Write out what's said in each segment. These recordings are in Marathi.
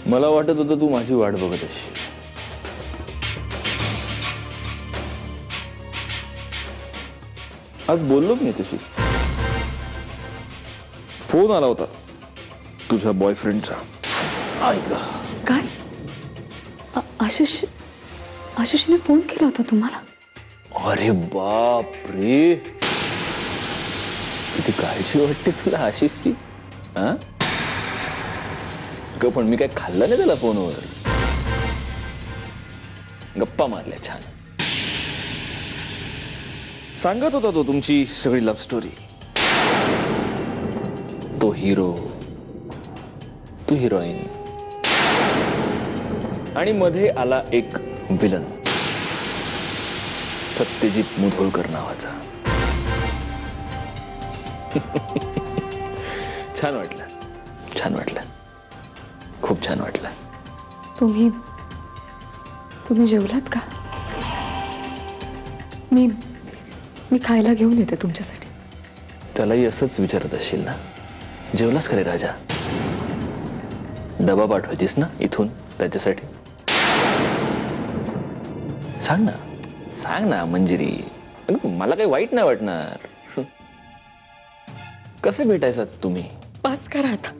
मला वाटत होतं तू माझी वाट बघत असशील. आज बोललो मी तुझी. फोन आला होता तुझ्या बॉयफ्रेंडचा. ऐक. काय? आशिषने फोन केला होता तुम्हाला? अरे बाप रे, किती काळजी वाटते तुला आशिषची. हा ग, पण मी काय खाल्लं नाही त्याला फोनवर. गप्पा मारल्या छान. सांगत होता तो तुमची सगळी लव्ह स्टोरी. तो हिरो, तू हिरोईन, आणि मध्ये आला एक विलन, सत्यजित मुधोळकर नावाचा. छान वाटलं, छान वाटलं, खूप छान वाटलं. तुम्ही जेवलात का? मी खायला घेऊन येते तुमच्यासाठी. त्यालाही असंच विचारत असशील ना, जेवलास खरे राजा? डबा पाठवायचीस ना इथून त्याच्यासाठी? सांग ना, सांग ना मंजिरी, मला काही वाईट नाही वाटणार. कसे भेटायचात तुम्ही? पास करा आता.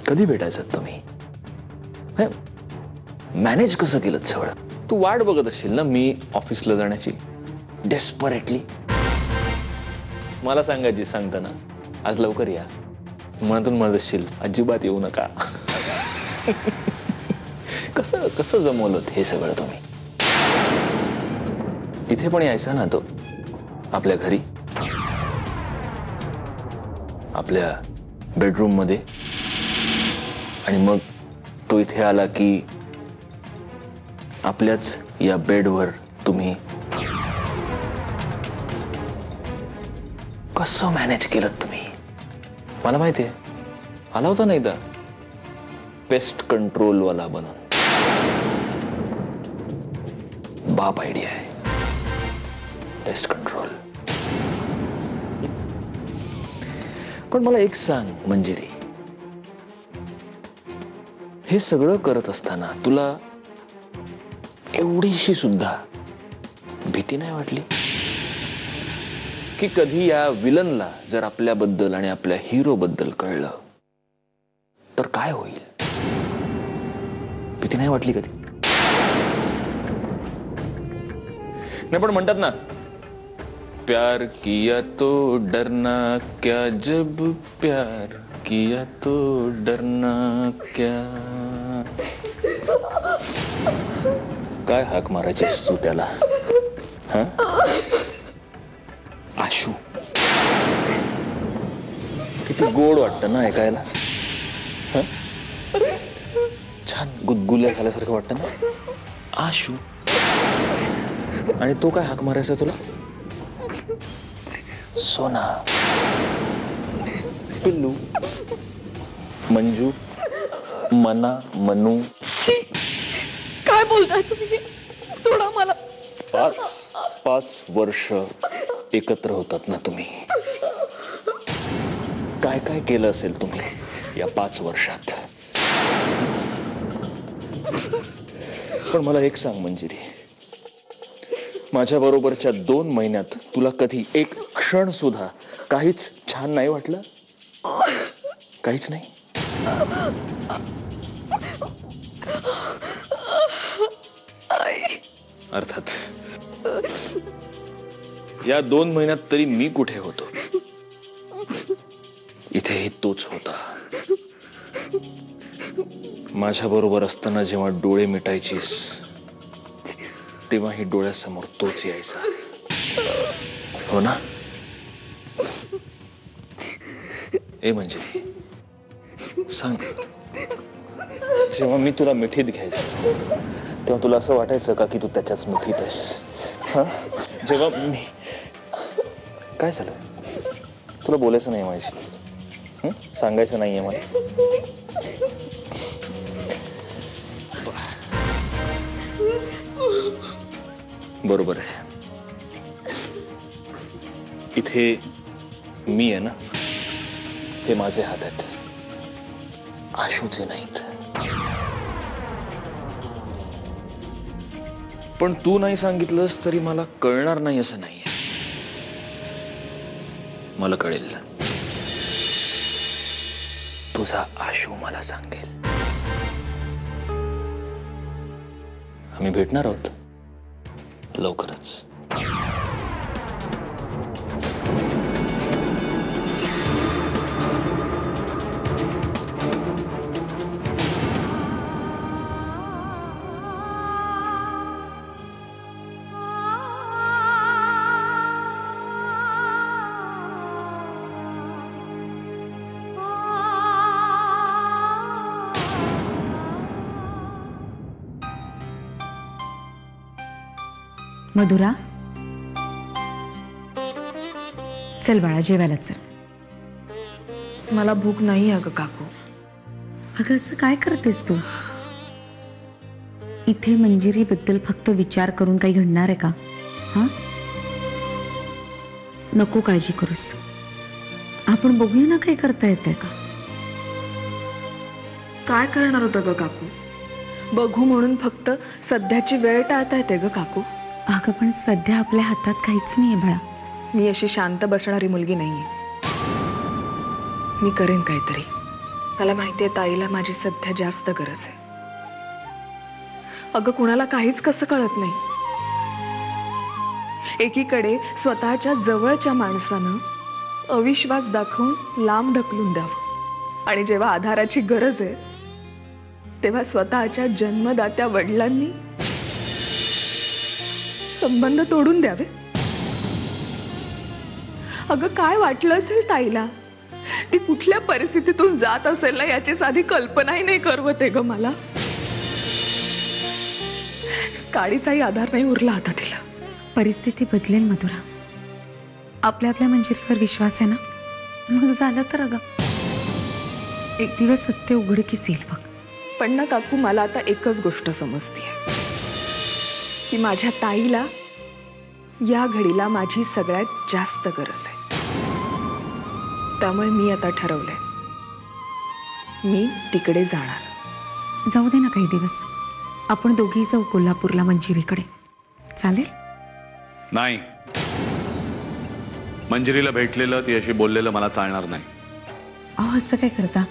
कधी भेटायचात तुम्ही? मॅनेज कसं केलं सगळं? तू वाट बघत असशील ना मी ऑफिसला जाण्याची, डेस्परेटली. मला सांगायची सांगताना आज लवकर या, मनातून म्हणत असशील अजिबात येऊ नका. कसं कसं जमवलं हे सगळं तुम्ही? इथे पण यायचा ना तो, आपल्या घरी, आपल्या बेडरूम मध्ये, आणि मग तो इथे आला की आपल्याच या बेडवर तुम्ही कसं मॅनेज केलं तुम्ही? मला माहितीये, आला होता ना एकदा पेस्ट कंट्रोल वाला बनून. बाप आयडिया आहे पेस्ट कंट्रोल. पण मला एक सांग मंजिरी, हे सगळं करत असताना तुला एवढीशी सुद्धा भीती नाही वाटली की कधी या विलनला जर आपल्याबद्दल आणि आपल्या हिरो बद्दल कळलं तर काय होईल? भीती नाही वाटली कधी? नाही पण म्हणतात ना, प्यार किया तो डरना क्या, जब प्यार किया तो डरना क्या. काय हाक मारायचीस तू त्याला? हा आशू, किती गोड वाटतं ना ऐकायला. छान गुदगुल्या झाल्यासारखं वाटतं ना आशू. आणि तो काय हाक मारायचा तुला? सोना, पिल्लू, मंजू, मना, मनू. काय बोलताय तुम्ही? सोडा मला. 5 वर्ष एकत्र होतात ना तुम्ही. काय काय केलं असेल तुम्ही या 5 वर्षात? पण मला एक सांग मंजिरी, माझ्या बरोबरच्या 2 महिन्यात तुला कधी एक क्षण सुद्धा काहीच छान नाही वाटलं? काहीच नाही? अर्थात या 2 महिन्यात तरी मी कुठे होतो? इथेही तोच होता. माझ्या बरोबर असताना जेव्हा डोळे मिटायचीस तेव्हाही डोळ्यासमोर तोच यायचा, हो ना? ए म्हणजे सांग, जेव्हा मी तुला मिठीत घ्यायचो तेव्हा तुला असं वाटायचं का की तू त्याच्याच मिठीत आहेस? हा, जेव्हा मी, काय झालं? तुला बोलायचं नाही माझी? सांगायचं नाहीये मला? बरोबर आहे. इथे मी आहे ना, हे माझे हात आहेत, आशूचे नाहीत. पण तू नाही सांगितलंस तरी मला कळणार नाही असं नाहीये. मला कळेल. तुझा आशू मला सांगेल. आम्ही भेटणार आहोत लवकरच. मधुरा, चल बाळा, जेवायला चल. मला भूक नाही अगं काकू. अगं असं काय करतेस तू? इथे मंजिरीबद्दल फक्त विचार करून काही घडणार आहे का? हा, नको काळजी करूस. आपण बघूया ना काही करता येतंय का. काय करणार होतं ग काकू? बघू म्हणून फक्त सध्याची वेळ टाळता येते ग काकू. अगं पण सध्या आपल्या हातात काहीच नाहीये बाळा. मी अशी शांत बसणारी मुलगी नाहीये. मी करेन काहीतरी. मला माहितीये ताईला माझी सध्या जास्त गरज आहे. अगं कुणाला काहीच कसं कळत नाही. एकीकडे स्वतःच्या जवळच्या माणसानं अविश्वास दाखवून लांब ढकलून द्यावं, आणि जेव्हा आधाराची गरज आहे तेव्हा स्वतःच्या जन्मदात्या वडिलांनी संबंध तोडून द्यावे. अगं काय वाटलं असेल ताईला? ती कुठल्या परिस्थितीतून जात असेल ना, याची साधी कल्पनाही नाही करवते ग मला. काडीचाही आधार नाही उरला आता तिला. परिस्थिती बदलेल मधुरा. आपल्या मंजिरीवर विश्वास आहे ना, मग झालं तर अगं एक दिवस सत्य उघडकीस येईल बघ. पण ना काकू, मला आता एकच गोष्ट समजतीये की माझ्या ताईला या घडीला माझी सगळ्यात जास्त गरज आहे. त्यामुळे मी आता ठरवलंय, मी तिकडे जाणार. जाऊ दे ना काही दिवस. आपण दोघी जाऊ कोल्हापूरला मंजिरीकडे. चालेल? नाही, मंजिरीला भेटलेलं, ती अशी बोललेलं मला चालणार नाही. अहो असं काय करता?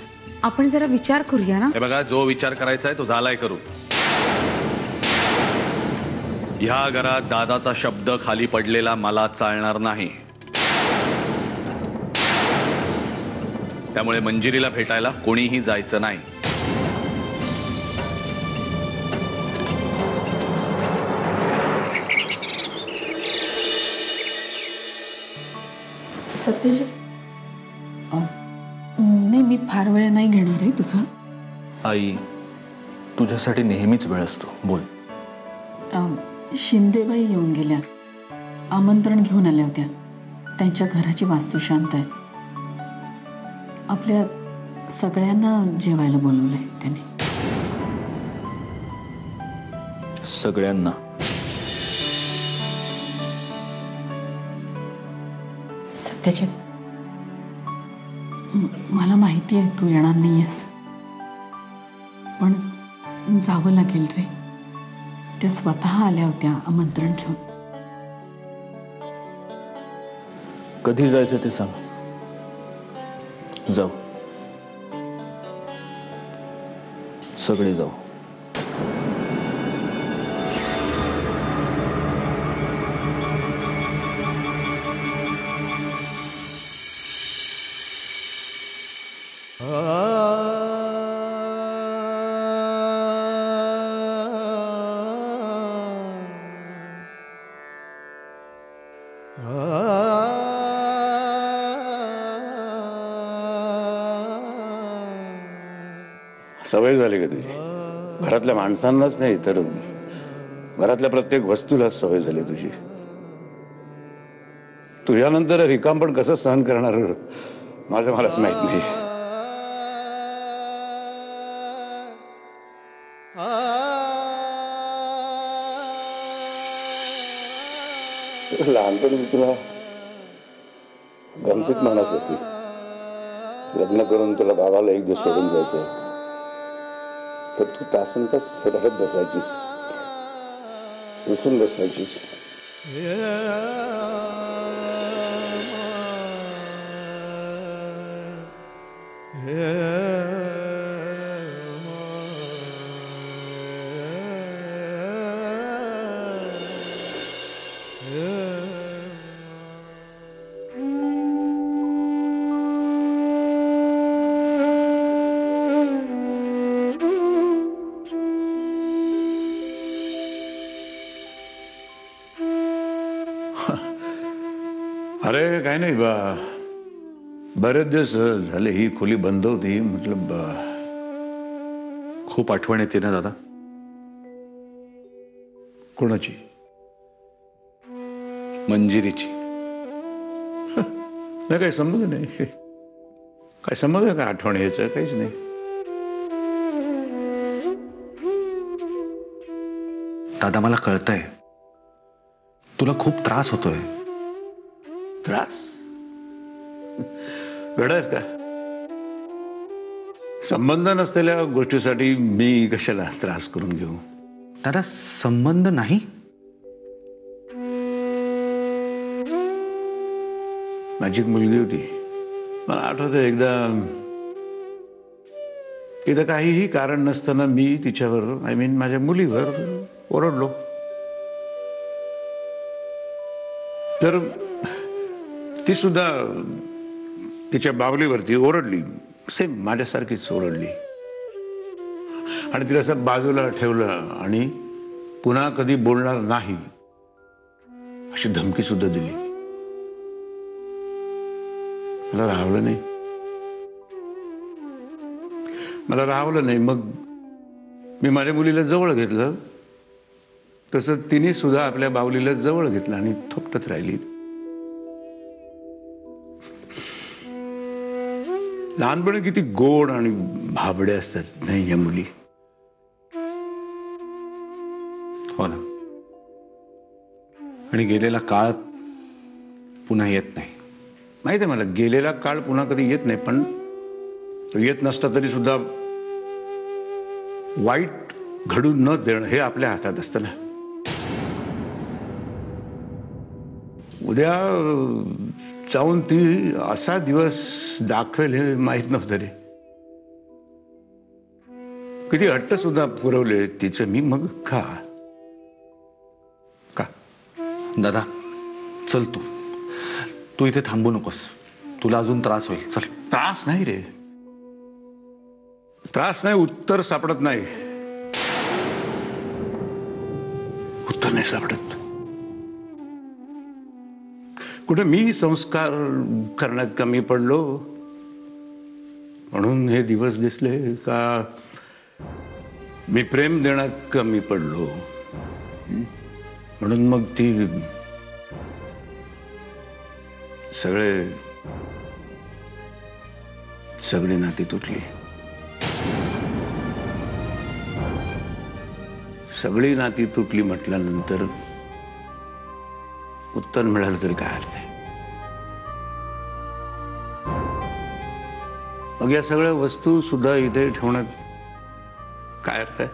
आपण जरा विचार करूया ना. हे बघा, जो विचार करायचा आहे तो झालाय करू. ह्या घरात दादाचा शब्द खाली पडलेला मला चालणार नाही. त्यामुळे मंजिरीला भेटायला कोणीही जायचं नाही. सत्यजित, नाही, मी फार वेळ नाही घेणार आहे तुझा. आई, तुझ्यासाठी नेहमीच वेळ असतो. बोल. शिंदेबाई येऊन गेल्या, आमंत्रण घेऊन आल्या होत्या. त्यांच्या घराची वास्तू शांत आहे. आपल्या सगळ्यांना जेवायला बोलवलंय त्याने. सगळ्यांना? सत्यजित, मला माहिती आहे तू येणार नाहीयेस, पण जावं लागेल रे. त्या स्वतः आल्या होत्या आमंत्रण घेऊन. कधी जायचं ते सांग, जाऊ. सगळे जाऊ. सवय झाली का तुझी? घरातल्या माणसांनाच नाही तर घरातल्या प्रत्येक वस्तूला सवय झाली तुझी. तुझ्यानंतर रिकाम पण कसं सहन करणार माझं मलाच माहित नाही. लहानपणी तुला गमतीत म्हणत होती लग्न करून तुला बाबाला एक दिवस सोडून जायचंय, तर तू तासन तास रडत बसायचीस, उठून बसायचीस. अरे काय नाही बा, बरेच दिवस झाले ही खोली बंद होती, मतलब खूप आठवण येते ना दादा. कोणाची? मंजिरीची. नाही काही संबंध नाही. काय संबंध आहे का आठवण यायचं? काहीच नाही. दादा मला कळतंय तुला खूप त्रास होतोय. त्रास? वेडायस का? संबंध नसलेल्या गोष्टीसाठी मी कशाला त्रास करून घेऊ? दादा संबंध नाही. माझी एक मुलगी होती, मला आठवतं एकदा तिथं काहीही कारण नसताना मी तिच्यावर माझ्या मुलीवर ओरडलो. तर ती सुद्धा तिच्या बावलीवरती ओरडली, सेम माझ्यासारखीच ओरडली. आणि तिला असं बाजूला ठेवलं आणि पुन्हा कधी बोलणार नाही अशी धमकी सुद्धा दिली. मला राहावलं नाही. मग मी माझ्या मुलीला जवळ घेतलं, तसं तिने सुद्धा आपल्या बावलीला जवळ घेतलं आणि थोपटत राहिली. लहानपणी किती गोड आणि भाबडे असतात नाही या मुली. हो ना. आणि गेलेला काळ पुन्हा येत नाही. माहिती आहे मला, गेलेला काळ पुन्हा कधी येत नाही, पण तो येत नसता तरी सुद्धा वाईट घडून न देणं हे आपल्या हातात असतं ना. उद्या जाऊन ती असा दिवस दाखवेल हे माहीत नव्हतं रे. किती हट्ट सुद्धा पुरवले तिचं मी. मग का दादा चल, तू इथे थांबू नकोस, तुला अजून त्रास होईल. चल. त्रास नाही रे, त्रास नाही. उत्तर सापडत नाही. उत्तर नाही सापडत. कुठे मी संस्कार करण्यात कमी पडलो म्हणून हे दिवस दिसले का? मी प्रेम देण्यात कमी पडलो म्हणून मग ती सगळी नाती तुटली. सगळी नाती तुटली म्हटल्यानंतर उत्तर मिळालं तरी काय अर्थ आहे? मग या सगळ्या वस्तू सुद्धा इथे ठेवण्यात काय अर्थ आहे?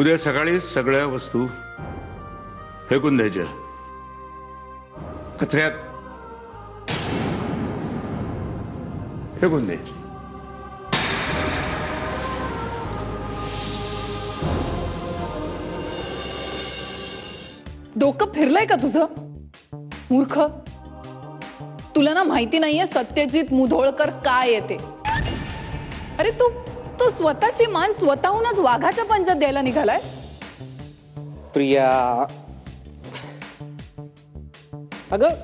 उद्या सकाळी सगळ्या वस्तू फेकून द्यायच्या कचऱ्यात, फेकून द्यायची. डोकं फिरलंय का तुझं मूर्ख? तुला ना माहिती नाहीये सत्यजित मुधोळकर काय येते. अरे तू स्वतःची मान स्वतःहूनच वाघाच्या पंजात द्यायला निघालाय. प्रिया, अगं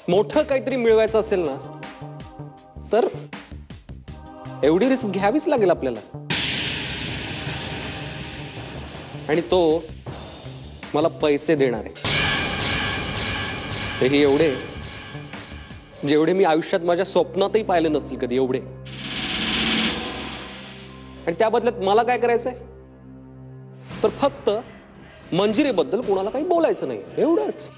मोठं काहीतरी मिळवायचं असेल ना तर एवढी रिस्क घ्यावीच लागेल आपल्याला. आणि तो मला पैसे देणार आहे, तेही एवढे जेवढे मी आयुष्यात माझ्या स्वप्नातही पाहिले नसतील कधी. एवढे. आणि त्या बदल्यात मला काय करायचंय तर फक्त मंजिरीबद्दल कोणाला काही बोलायचं नाही, एवढंच.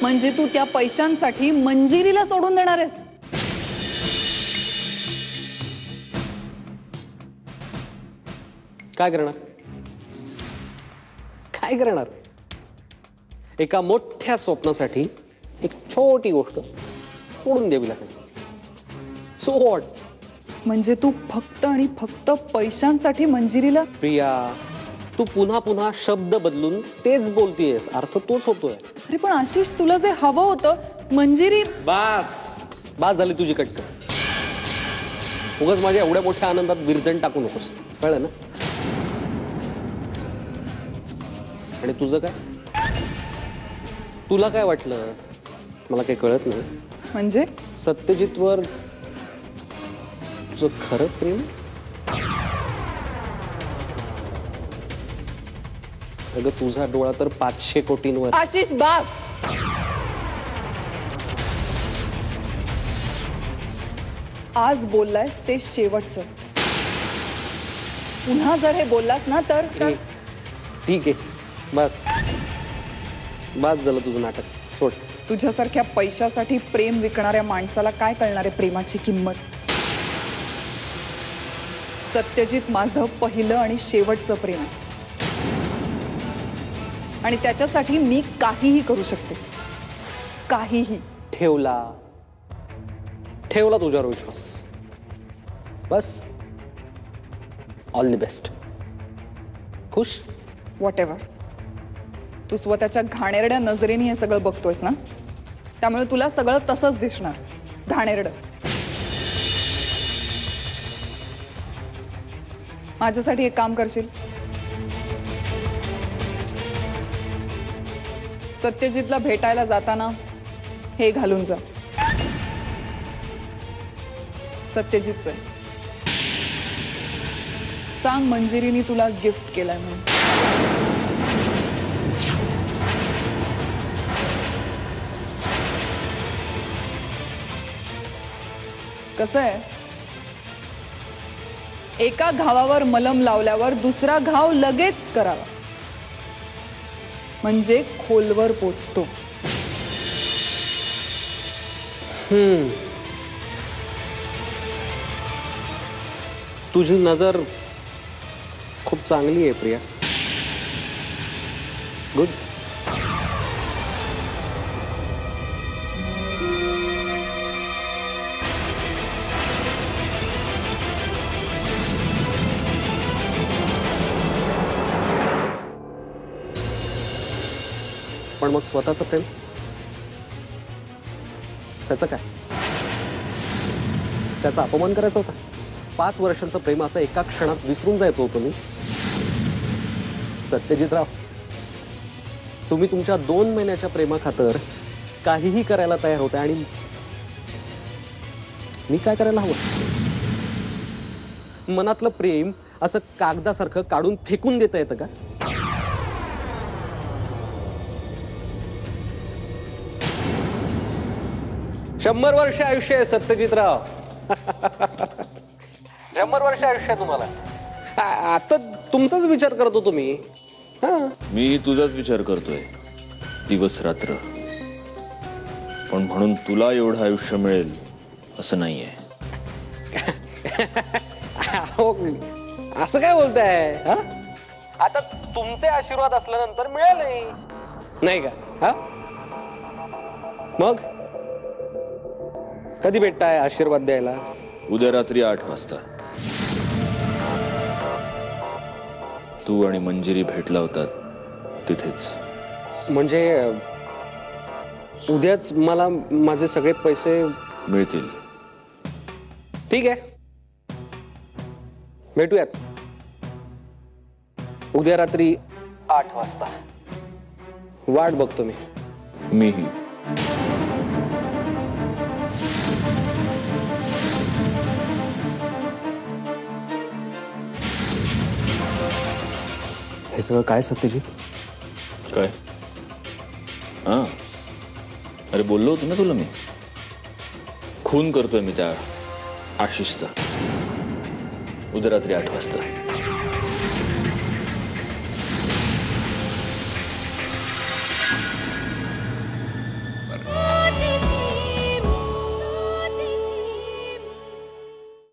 म्हणजे तू त्या पैशांसाठी मंजिरीला सोडून देणार आहेस? काय करणार? काय करणार? एका मोठ्या स्वप्नासाठी एक छोटी गोष्ट सोडून द्यावी लागेल. So what? म्हणजे तू फक्त आणि फक्त पैशांसाठी मंजिरीला? प्रिया, तू पुन्हा पुन्हा शब्द बदलून तेच बोलतेयस, अर्थ तोच होतोय. अरे पण आशिष, तुला जे हवं होतं मंजिरी. बास झाली तुझी कटकट. उगाच माझ्या एवढ्या मोठ्या आनंदात विरजण टाकू नकोस, कळलं ना? आणि तुझं काय? तुला काय वाटलं? मला काही कळत नाही. म्हणजे सत्यजितवर तुझं खरं प्रेम? अगं तुझा डोळा तर 500 कोटींवर. आशिष बास. आज बोललायस ते शेवटचं. पुन्हा जर हे बोललास ना तर ठीक आहे, बस झालं तुझं नाटक, सोड. तुझ्यासारख्या पैशासाठी प्रेम विकणाऱ्या माणसाला काय कळणार आहे प्रेमाची किंमत? सत्यजित माझं पहिलं आणि शेवटचं प्रेम आहे आणि त्याच्यासाठी मी काहीही करू शकते, काहीही. ठेवला तुझ्यावर विश्वास, बस. All the best. खुश? Whatever. तू स्वतःच्या घाणेरड्या नजरेने हे सगळं बघतोयस ना, त्यामुळे तुला सगळं तसंच दिसणार, घाणेरडं. माझ्यासाठी एक काम करशील? सत्यजितला भेटायला जाताना हे घालून जा. सत्यजितचं सांग मंजिरीने तुला गिफ्ट केलाय म्हणून. कसं आहे, एका घावावर मलम लावल्यावर दुसरा घाव लगेच करावा, म्हणजे खोलवर पोचतो. तुझी नजर खूप चांगली आहे प्रिया. गुड. पण मग स्वतःचं प्रेम, त्याचं काय? त्याचा अपमान करायचा होता? 5 वर्षांचं प्रेम असं एका क्षणात विसरून जायचं होतं मी? सत्यजितराव, तुम्ही तुमच्या 2 महिन्याच्या प्रेमाखातर काहीही करायला तयार होते आणि मी काय करायला हवं? मनातलं प्रेम असं कागदासारखं काढून फेकून देता येतं का? शंभर वर्ष आयुष्य आहे सत्यजितराव. 100 वर्ष आयुष्य आहे तुम्हाला. आता तुमचाच विचार करत होतो मी. मी तुझाच विचार करतोय दिवस रात्र. पण म्हणून तुला एवढं आयुष्य मिळेल असं नाहीये. असं काय बोलताय? आता तुमचे आशीर्वाद असल्यानंतर मिळाले नाही का? मग कधी भेटताय आशीर्वाद द्यायला? उद्या रात्री 8 वाजता. तू आणि मंजिरी भेटला होतात तिथेच. म्हणजे उद्याच मला माझे सगळे पैसे मिळतील? ठीक आहे, भेटूयात उद्या रात्री 8 वाजता. वाट बघतो मी. मीही. हे सगळं काय सत्यजित? काय? हां, अरे बोललो होतो ना तुला मी. खून करतोय मी त्या आशिषचा. उद्या रात्री 8 वाजता.